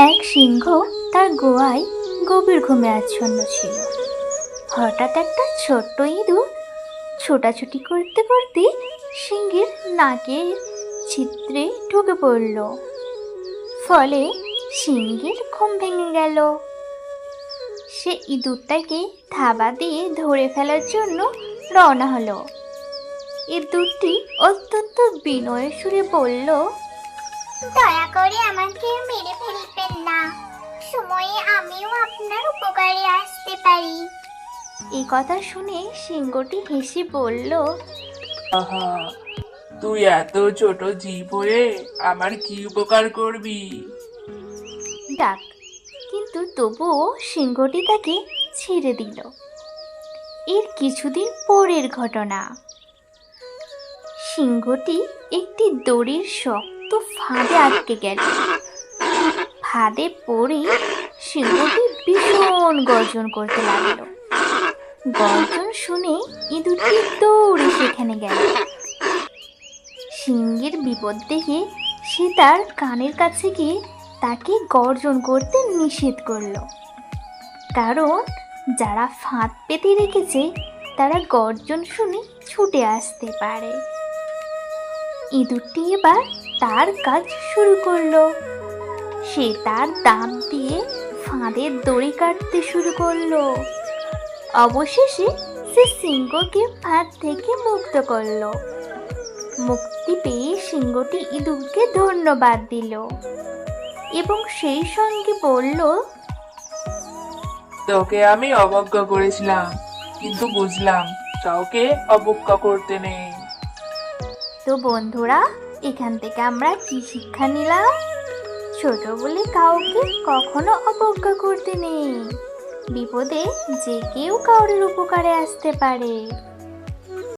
এক সিংহ তার গোয়ায় গভীর ঘুমে আচ্ছন্ন ছিল। হঠাৎ একটা ছোট্ট ইঁদুর ছোটাছুটি করতে করতে সিংহের নাকের ছিদ্রে ঢুকে পড়ল। ফলে সিংহের ঘুম ভেঙে গেল। সে ইঁদুরটাকে থাবা দিয়ে ধরে ফেলার জন্য রওনা হলো। ইঁদুরটি অত্যন্ত বিনয়ের সুরে বলল, দয়া করে আমাকে মেরে ফেলবেন না, সময়ে আমিও আপনার উপকারে আসতে পারি। এই কথা শুনে সিংহটি হেসে বলল, আহা, তুই এত ছোট জীব হয়ে আমার কি উপকার করবি? ডাক। কিন্তু তবুও সিংহটি তাকে ছেড়ে দিল। এর কিছুদিন পরের ঘটনা। সিংহটি একটি দড়ির শক্ত ফাঁদে আটকে গেল। ফাঁদে পড়ে সিংহটি ভীষণ গর্জন করতে লাগলো। গর্জন শুনে ইঁদুরটি দৌড়ে সেখানে গেল। সিংহের বিপদ দেখে সে তার কানের কাছে গিয়ে তাকে গর্জন করতে নিষেধ করলো। কারণ যারা ফাঁদ পেতে রেখেছে তারা গর্জন শুনে ছুটে আসতে পারে। ইঁদুরটি এবার তার কাজ শুরু করলো। সে তার দাঁত দিয়ে ফাঁদের দড়ি কাটতে শুরু করলো। অবশেষে সে সিংহকে ফাঁদ থেকে মুক্ত করলো। মুক্তি পেয়ে সিংহটি ইঁদুরকে ধন্যবাদ দিল এবং সেই সঙ্গে বলল, তোকে আমি অবজ্ঞা করেছিলাম, কিন্তু বুঝলাম কাউকে অবজ্ঞা করতে নেই। তো বন্ধুরা, এখান থেকে আমরা কি শিক্ষা নিলাম? ছোট বলে কাউকে কখনো অবজ্ঞা করতে নেই। বিপদে যে কেউ কাউরের উপকারে আসতে পারে।